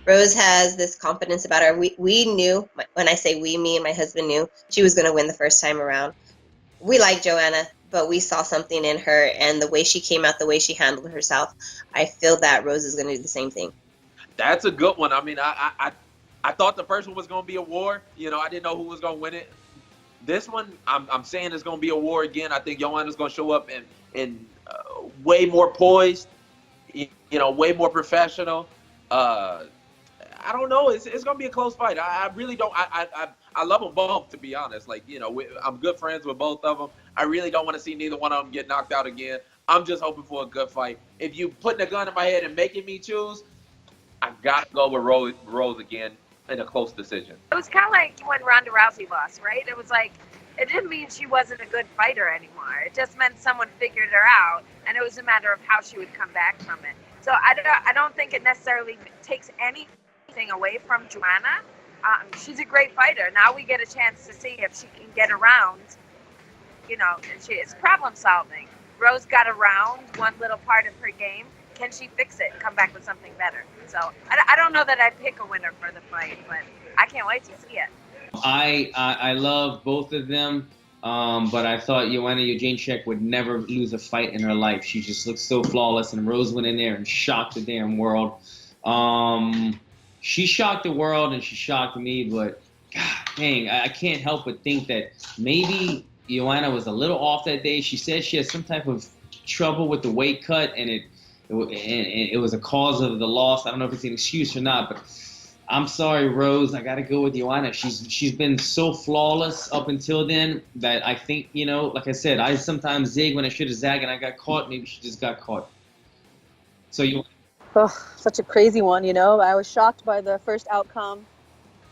Rose has this confidence about her. We knew, when I say we, me and my husband knew, she was going to win the first time around. We like Joanna, but we saw something in her, and the way she came out, the way she handled herself, I feel that Rose is going to do the same thing. That's a good one. I mean, I thought the first one was going to be a war. You know, I didn't know who was going to win it. This one, I'm saying it's going to be a war again. I think Joanna's going to show up and way more poised, you know, way more professional. I don't know. It's going to be a close fight. I really don't. I love them both, to be honest. Like, you know, I'm good friends with both of them. I really don't want to see neither one of them get knocked out again. I'm just hoping for a good fight. If you putting a gun in my head and making me choose, I got to go with Rose again in a close decision. It was kind of like when Ronda Rousey lost, right? It was like, it didn't mean she wasn't a good fighter anymore. It just meant someone figured her out, and it was a matter of how she would come back from it. So I don't think it necessarily takes anything away from Joanna. She's a great fighter. Now we get a chance to see if she can get around, you know, and it's problem solving. Rose got around one little part of her game. Can she fix it and come back with something better? So I don't know that I pick a winner for the fight, but I can't wait to see it. I love both of them, but I thought Joanna Jedrzejczyk would never lose a fight in her life. She just looked so flawless, and Rose went in there and shocked the damn world. She shocked the world and she shocked me, but God dang, I can't help but think that maybe Joanna was a little off that day. She said she had some type of trouble with the weight cut, and it was a cause of the loss. I don't know if it's an excuse or not, but I'm sorry, Rose. I got to go with Joanna. She's been so flawless up until then that I think, you know, like I said, I sometimes zig when I should have zagged, and I got caught. Maybe she just got caught. So you. Oh, such a crazy one, you know. I was shocked by the first outcome.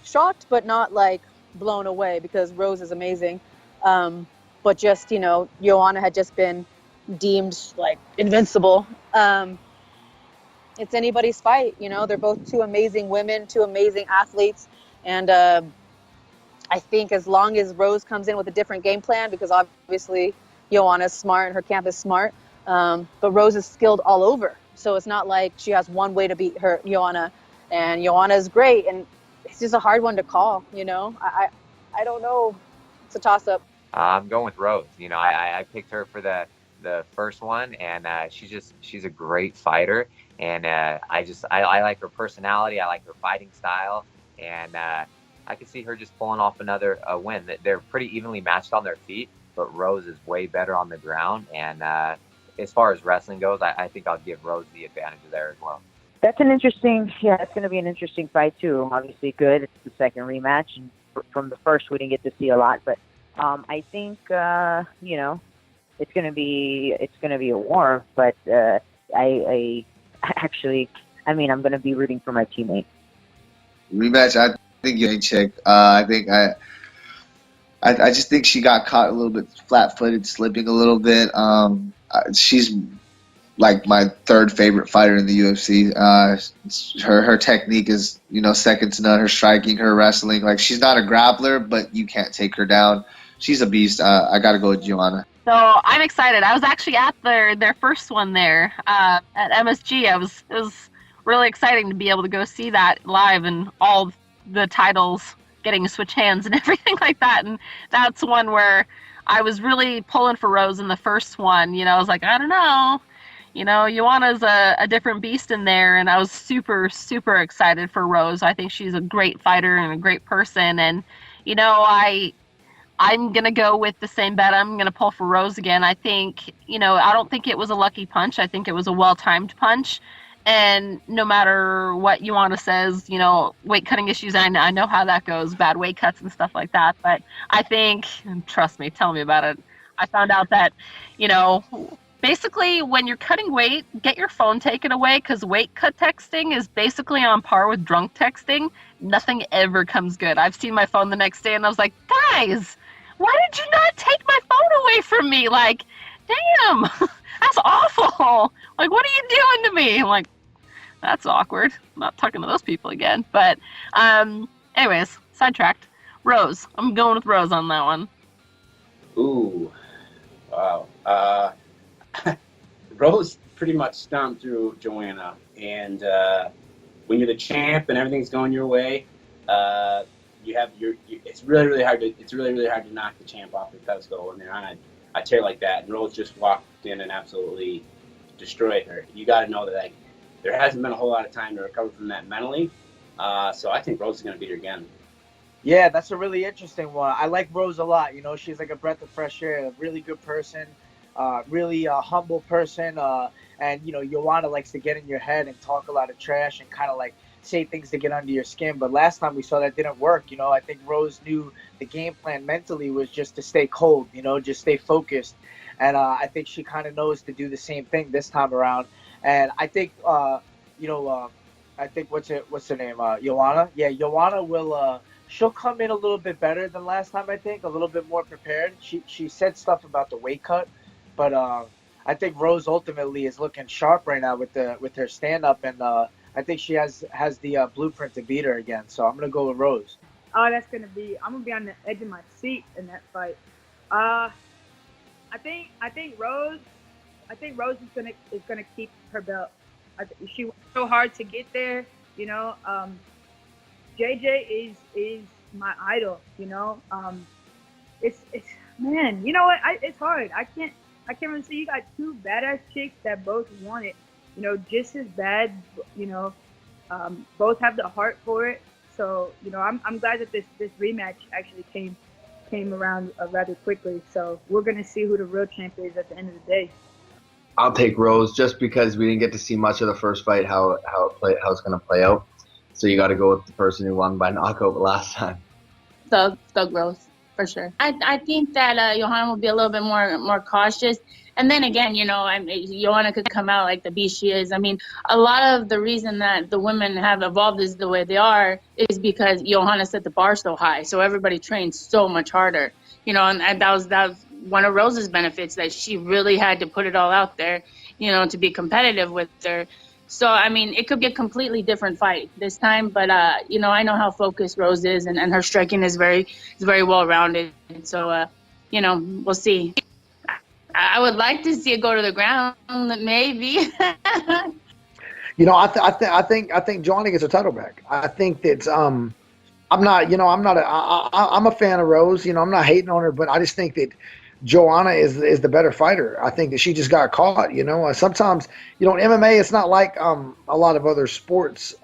Shocked, but not like blown away, because Rose is amazing. But just, you know, Joanna had just been deemed like invincible. It's anybody's fight, you know. They're both two amazing women, two amazing athletes, and I think as long as Rose comes in with a different game plan, because obviously Joanna's smart and her camp is smart, but Rose is skilled all over, so it's not like she has one way to beat her, Joanna, and Joanna is great, and it's just a hard one to call, you know. I don't know. It's a toss-up. I'm going with Rose. You know, I picked her for the first one, and she's a great fighter, and I like her personality. I like her fighting style, and I could see her just pulling off another win. They're pretty evenly matched on their feet, but Rose is way better on the ground, and as far as wrestling goes, I think I'll give Rose the advantage there as well. That's an interesting, it's going to be an interesting fight too. Obviously good. It's the second rematch, and from the first we didn't get to see a lot, but I think you know, it's going to be a war, but I actually, I mean, I'm going to be rooting for my teammate. Rematch, I think Jedrzejczyk. I just think she got caught a little bit flat-footed, slipping a little bit. She's like my third favorite fighter in the UFC. Her technique is, you know, second to none. Her striking, her wrestling. Like, she's not a grappler, but you can't take her down. She's a beast. I got to go with Joanna. So I'm excited. I was actually at their first one there at MSG. It was really exciting to be able to go see that live and all the titles getting to switch hands and everything like that. And that's one where I was really pulling for Rose in the first one. You know, I was like, I don't know. You know, Joanna's a different beast in there, and I was super, super excited for Rose. I think she's a great fighter and a great person. And, you know, I'm going to go with the same bet. I'm going to pull for Rose again. I think, you know, I don't think it was a lucky punch. I think it was a well-timed punch. And no matter what Joanna says, you know, weight cutting issues, I know how that goes, bad weight cuts and stuff like that. But I think, trust me, tell me about it. I found out that, you know, basically when you're cutting weight, get your phone taken away, because weight cut texting is basically on par with drunk texting. Nothing ever comes good. I've seen my phone the next day and I was like, guys, why did you not take my phone away from me? Like, damn, that's awful. Like, what are you doing to me? I'm like, that's awkward. I'm not talking to those people again. But anyways, sidetracked. Rose. I'm going with Rose on that one. Ooh. Wow. Rose pretty much stomped through Joanna. And when you're the champ and everything's going your way, it's really hard to knock the champ off the pedestal when they're on a tear like that. And Rose just walked in and absolutely destroyed her. You got to know that like there hasn't been a whole lot of time to recover from that mentally. So I think Rose is going to beat her again. Yeah, that's a really interesting one. I like Rose a lot. You know, she's like a breath of fresh air, a really good person, really humble person. And, you know, Joanna likes to get in your head and talk a lot of trash and kind of like say things to get under your skin. But last time we saw that didn't work. You know, I think Rose knew the game plan mentally was just to stay cold, you know, just stay focused. And I think she kind of knows to do the same thing this time around. And I think, I think what's her name? Joanna? Yeah, Joanna will she'll come in a little bit better than last time, I think, a little bit more prepared. She said stuff about the weight cut, but I think Rose ultimately is looking sharp right now with her stand-up, and I think she has the blueprint to beat her again. So I'm going to go with Rose. Oh, I'm going to be on the edge of my seat in that fight. I think Rose is gonna keep her belt. She worked so hard to get there, you know. JJ is my idol, you know. It's man, you know what? It's hard. I can't really say. You got two badass chicks that both want it, you know, just as bad, you know. Both have the heart for it. So, you know, I'm glad that this rematch actually came around rather quickly. So we're gonna see who the real champ is at the end of the day. I'll take Rose just because we didn't get to see much of the first fight, how it's going to play out. So you got to go with the person who won by knockout last time. Thug Rose, for sure. I think that Johanna will be a little bit more cautious. And then again, you know, Joanna could come out like the beast she is. I mean, a lot of the reason that the women have evolved is the way they are is because Johanna set the bar so high. So everybody trains so much harder, you know, and that was one of Rose's benefits, that she really had to put it all out there, you know, to be competitive with her. So, I mean, it could be a completely different fight this time, but, you know, I know how focused Rose is, and her striking is very well-rounded. So, you know, we'll see. I would like to see it go to the ground, maybe. You know, I think Joanna gets her title back. I think that I'm a fan of Rose. You know, I'm not hating on her, but I just think that Joanna is the better fighter. I think that she just got caught. You know, sometimes, you know, in MMA, it's not like a lot of other sports.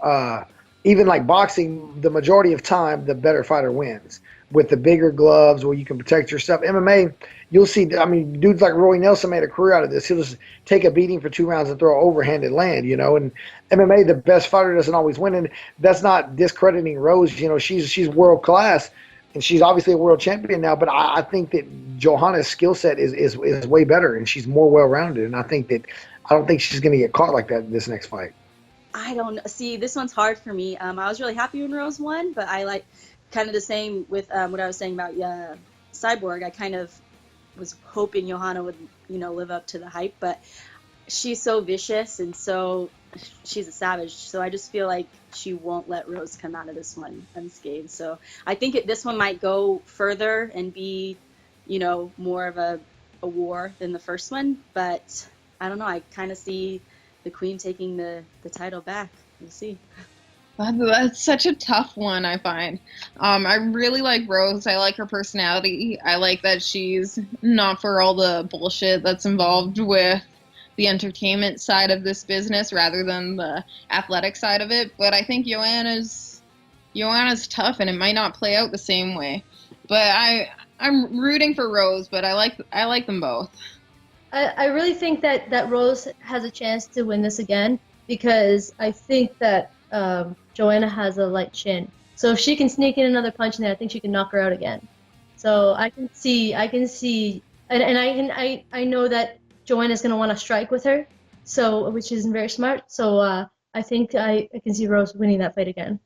Even like boxing, the majority of time, the better fighter wins. With the bigger gloves where you can protect yourself. MMA, you'll see, I mean, dudes like Roy Nelson made a career out of this. He'll just take a beating for 2 rounds and throw an overhand and land, you know. And MMA, the best fighter doesn't always win. And that's not discrediting Rose. You know, she's world class, and she's obviously a world champion now. But I think that Johanna's skill set is way better, and she's more well-rounded. And I don't think she's going to get caught like that in this next fight. I don't know. See, this one's hard for me. I was really happy when Rose won, but I like kind of the same with what I was saying about Cyborg. I kind of was hoping Johanna would, you know, live up to the hype, but she's so vicious and she's a savage. So I just feel like she won't let Rose come out of this one unscathed. So I think this one might go further and be, you know, more of a war than the first one. But I don't know. I kind of see the Queen taking the title back. We'll see. That's such a tough one, I find. I really like Rose. I like her personality. I like that she's not for all the bullshit that's involved with the entertainment side of this business rather than the athletic side of it. But I think Joanna's tough, and it might not play out the same way. But I'm rooting for Rose, but I like them both. I really think that Rose has a chance to win this again, because I think that Joanna has a light chin. So if she can sneak in another punch in there, I think she can knock her out again. So I can see, and I know that Joanna's going to want to strike with her, so which is very smart. So I think I can see Rose winning that fight again.